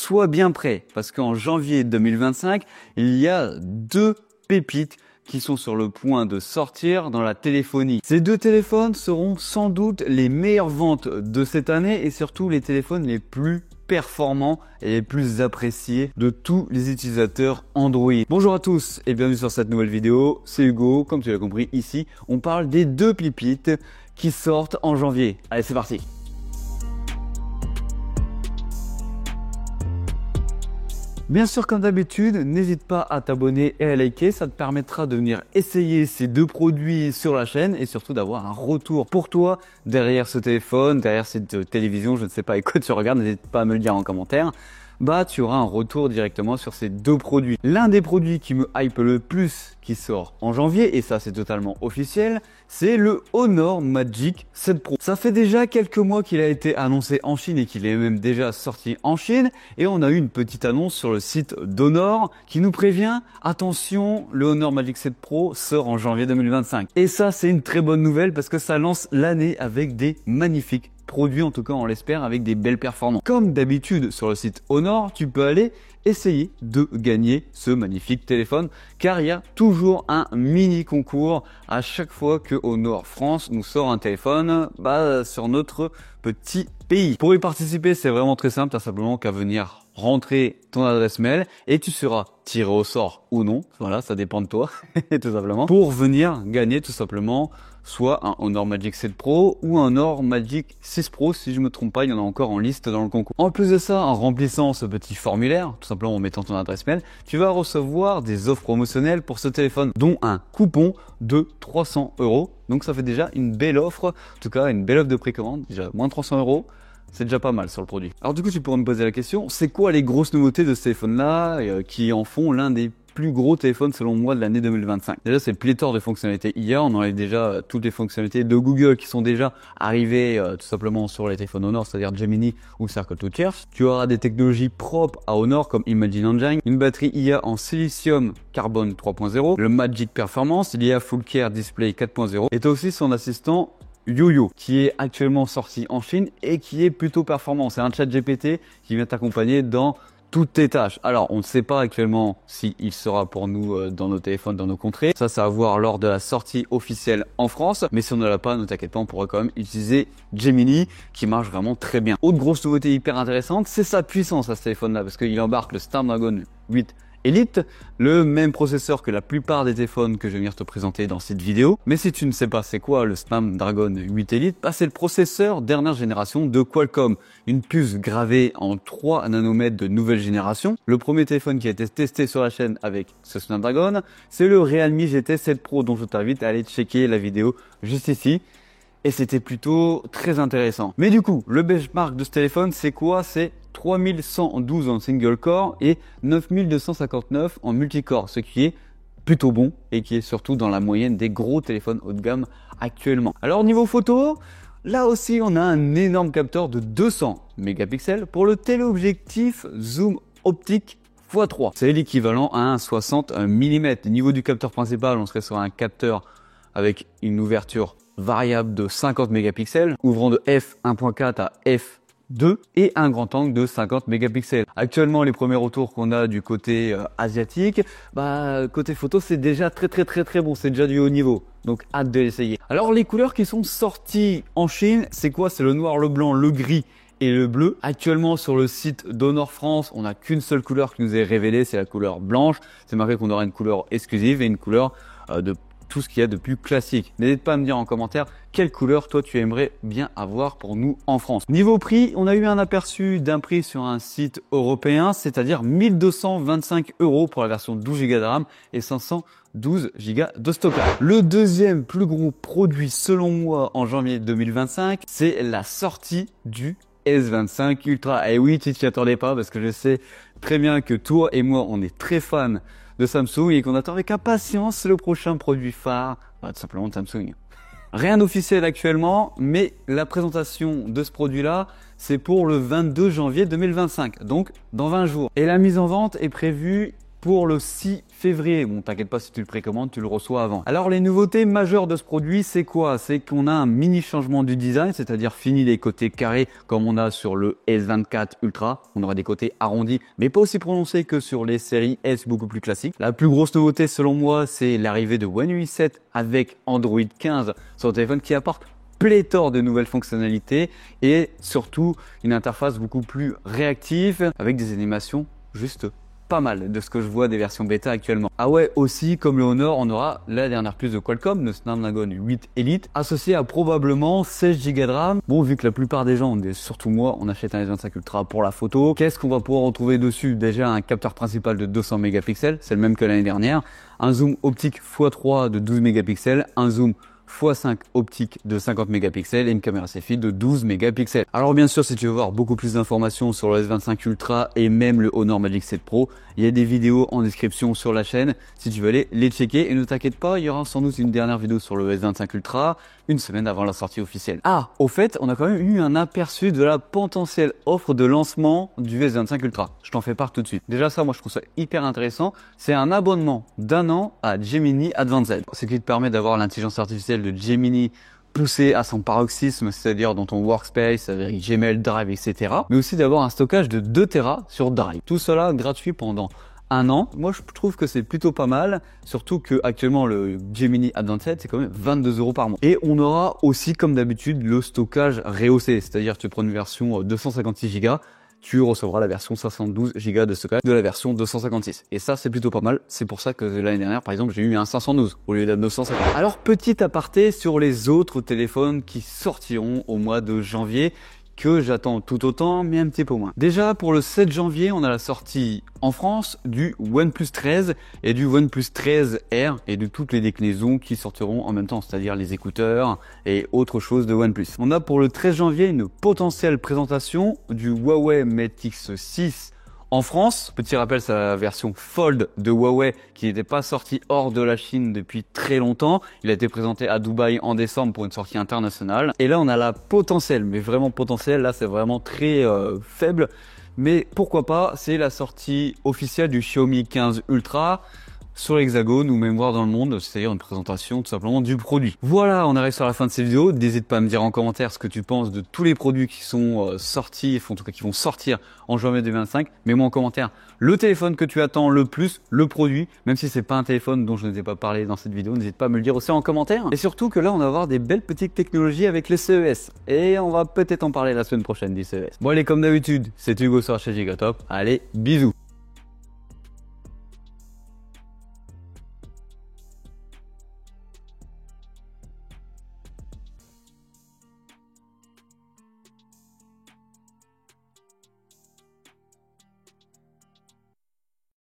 sois bien prêt parce qu'en janvier 2025, il y a deux pépites qui sont sur le point de sortir dans la téléphonie. Ces deux téléphones seront sans doute les meilleures ventes de cette année et surtout les téléphones les plus performants et les plus appréciés de tous les utilisateurs Android. Bonjour à tous et bienvenue sur cette nouvelle vidéo. C'est Hugo, comme tu l'as compris ici, on parle des deux pépites qui sortent en janvier. Allez, c'est parti. Bien sûr, comme d'habitude, n'hésite pas à t'abonner et à liker, ça te permettra de venir essayer ces deux produits sur la chaîne et surtout d'avoir un retour pour toi derrière ce téléphone, derrière cette télévision, je ne sais pas avec quoi tu regardes, n'hésite pas à me le dire en commentaire. Tu auras un retour directement sur ces deux produits. L'un des produits qui me hype le plus qui sort en janvier, et ça c'est totalement officiel, c'est le Honor Magic 7 Pro. Ça fait déjà quelques mois qu'il a été annoncé en Chine et qu'il est même déjà sorti en Chine. Et on a eu une petite annonce sur le site d'Honor qui nous prévient, attention, le Honor Magic 7 Pro sort en janvier 2025. Et ça c'est une très bonne nouvelle parce que ça lance l'année avec des magnifiques produit, en tout cas on l'espère, avec des belles performances. Comme d'habitude sur le site Honor, tu peux aller essayer de gagner ce magnifique téléphone car il y a toujours un mini concours à chaque fois que Honor France nous sort un téléphone sur notre petit pays. Pour y participer, c'est vraiment très simple, tu as simplement qu'à venir rentrer ton adresse mail et tu seras tiré au sort ou non, voilà, ça dépend de toi tout simplement, pour venir gagner tout simplement soit un Honor Magic 7 Pro ou un Honor Magic 6 Pro, si je me trompe pas, il y en a encore en liste dans le concours. En plus de ça, en remplissant ce petit formulaire, tout simplement en mettant ton adresse mail, tu vas recevoir des offres promotionnelles pour ce téléphone, dont un coupon de 300 €. Donc ça fait déjà une belle offre, en tout cas une belle offre de précommande, déjà moins 300 €. C'est déjà pas mal sur le produit. Alors du coup, tu pourrais me poser la question, c'est quoi les grosses nouveautés de ce téléphone-là qui en font l'un des plus gros téléphones selon moi de l'année 2025. Déjà, c'est pléthore de fonctionnalités IA. On enlève déjà toutes les fonctionnalités de Google qui sont déjà arrivées tout simplement sur les téléphones Honor, c'est-à-dire Gemini ou Circle to Search. Tu auras des technologies propres à Honor comme Imagine Engine, une batterie IA en silicium carbone 3.0, le Magic Performance, l'IA Full Care Display 4.0 et tu as aussi son assistant YoYo qui est actuellement sorti en Chine et qui est plutôt performant. C'est un chat GPT qui vient t'accompagner dans toutes tes tâches. Alors, on ne sait pas actuellement s'il sera pour nous dans nos téléphones, dans nos contrées. Ça à voir lors de la sortie officielle en France. Mais si on ne l'a pas, ne t'inquiète pas, on pourra quand même utiliser Gemini qui marche vraiment très bien. Autre grosse nouveauté hyper intéressante, c'est sa puissance à ce téléphone-là parce qu'il embarque le Snapdragon 8 Elite, le même processeur que la plupart des téléphones que je vais venir te présenter dans cette vidéo. Mais si tu ne sais pas c'est quoi le Snapdragon 8 Elite, c'est le processeur dernière génération de Qualcomm. Une puce gravée en 3 nanomètres de nouvelle génération. Le premier téléphone qui a été testé sur la chaîne avec ce Snapdragon, c'est le Realme GT 7 Pro dont je t'invite à aller checker la vidéo juste ici. Et c'était plutôt très intéressant. Mais du coup, le benchmark de ce téléphone, c'est quoi? C'est 3112 en single core et 9259 en multicore, ce qui est plutôt bon et qui est surtout dans la moyenne des gros téléphones haut de gamme actuellement. Alors niveau photo, là aussi on a un énorme capteur de 200 mégapixels pour le téléobjectif zoom optique x3. C'est l'équivalent à un 60 mm. Au niveau du capteur principal, on serait sur un capteur avec une ouverture variable de 50 mégapixels, ouvrant de f1.4 à f2 et un grand angle de 50 mégapixels. Actuellement, les premiers retours qu'on a du côté asiatique, côté photo, c'est déjà très bon, c'est déjà du haut niveau. Donc hâte de l'essayer. Alors les couleurs qui sont sorties en Chine, c'est quoi? C'est le noir, le blanc, le gris et le bleu. Actuellement sur le site d'Honor France, on n'a qu'une seule couleur qui nous est révélée, c'est la couleur blanche. C'est marqué qu'on aura une couleur exclusive et une couleur de tout ce qu'il y a de plus classique. N'hésite pas à me dire en commentaire quelle couleur toi tu aimerais bien avoir pour nous en France. Niveau prix, on a eu un aperçu d'un prix sur un site européen, c'est-à-dire 1225 € pour la version 12 Go de RAM et 512 Go de stockage. Le deuxième plus gros produit selon moi en janvier 2025, c'est la sortie du S25 Ultra. Et oui, tu t'y attendais pas parce que je sais très bien que toi et moi, on est très fans de Samsung et qu'on attend avec impatience le prochain produit phare, tout simplement de Samsung. Rien d'officiel actuellement, mais la présentation de ce produit-là, c'est pour le 22 janvier 2025, donc dans 20 jours. Et la mise en vente est prévue pour le 6 février. Bon, t'inquiète pas, si tu le précommandes, tu le reçois avant. Alors, les nouveautés majeures de ce produit, c'est quoi? C'est qu'on a un mini changement du design, c'est-à-dire fini les côtés carrés comme on a sur le S24 Ultra. On aura des côtés arrondis, mais pas aussi prononcés que sur les séries S beaucoup plus classiques. La plus grosse nouveauté, selon moi, c'est l'arrivée de One UI 7 avec Android 15 sur le téléphone qui apporte pléthore de nouvelles fonctionnalités et surtout une interface beaucoup plus réactive avec des animations juste pas mal de ce que je vois des versions bêta actuellement. Ah ouais, aussi comme le Honor, on aura la dernière puce de Qualcomm, le Snapdragon 8 Elite, associé à probablement 16 Go de RAM. Bon, vu que la plupart des gens, surtout moi, on achète un S25 Ultra pour la photo, qu'est-ce qu'on va pouvoir retrouver dessus? Déjà un capteur principal de 200 mégapixels, c'est le même que l'année dernière, un zoom optique x3 de 12 mégapixels, un zoom x5 optique de 50 mégapixels et une caméra selfie de 12 mégapixels. Alors bien sûr, si tu veux voir beaucoup plus d'informations sur le S25 Ultra et même le Honor Magic 7 Pro, il y a des vidéos en description sur la chaîne si tu veux aller les checker. Et ne t'inquiète pas, il y aura sans doute une dernière vidéo sur le S25 Ultra une semaine avant la sortie officielle. Ah, au fait, on a quand même eu un aperçu de la potentielle offre de lancement du S25 Ultra. Je t'en fais part tout de suite. Déjà ça, moi je trouve ça hyper intéressant. C'est un abonnement d'1 an à Gemini Advanced. Ce qui te permet d'avoir l'intelligence artificielle de Gemini poussée à son paroxysme, c'est-à-dire dans ton workspace avec Gmail, Drive, etc. Mais aussi d'avoir un stockage de 2 Tera sur Drive. Tout cela gratuit pendant 1 an. Moi, je trouve que c'est plutôt pas mal, surtout que actuellement le Gemini Advanced, c'est quand même 22 € par mois. Et on aura aussi, comme d'habitude, le stockage rehaussé, c'est-à-dire tu prends une version 256 Go, tu recevras la version 72 Go de stockage de la version 256. Et ça, c'est plutôt pas mal. C'est pour ça que l'année dernière, par exemple, j'ai eu un 512 au lieu d'un 950. Alors, petit aparté sur les autres téléphones qui sortiront au mois de janvier, que j'attends tout autant, mais un petit peu moins. Déjà, pour le 7 janvier, on a la sortie en France du OnePlus 13 et du OnePlus 13R et de toutes les déclinaisons qui sortiront en même temps, c'est-à-dire les écouteurs et autres choses de OnePlus. On a pour le 13 janvier une potentielle présentation du Huawei Mate X6 en France. Petit rappel, c'est la version Fold de Huawei qui n'était pas sortie hors de la Chine depuis très longtemps. Il a été présenté à Dubaï en décembre pour une sortie internationale. Et là, on a la potentielle, mais vraiment potentielle. Là, c'est vraiment très faible. Mais pourquoi pas, c'est la sortie officielle du Xiaomi 15 Ultra sur l'Hexagone ou même voir dans le monde, c'est-à-dire une présentation tout simplement du produit. Voilà, on arrive sur la fin de cette vidéo. N'hésite pas à me dire en commentaire ce que tu penses de tous les produits qui sont sortis, en tout cas qui vont sortir en janvier 2025. Mets-moi en commentaire le téléphone que tu attends le plus, le produit, même si c'est pas un téléphone dont je ne t'ai pas parlé dans cette vidéo, n'hésite pas à me le dire aussi en commentaire. Et surtout que là, on va avoir des belles petites technologies avec les CES. Et on va peut-être en parler la semaine prochaine du CES. Bon allez, comme d'habitude, c'est Hugo sur la chaîne Gigatop. Allez, bisous.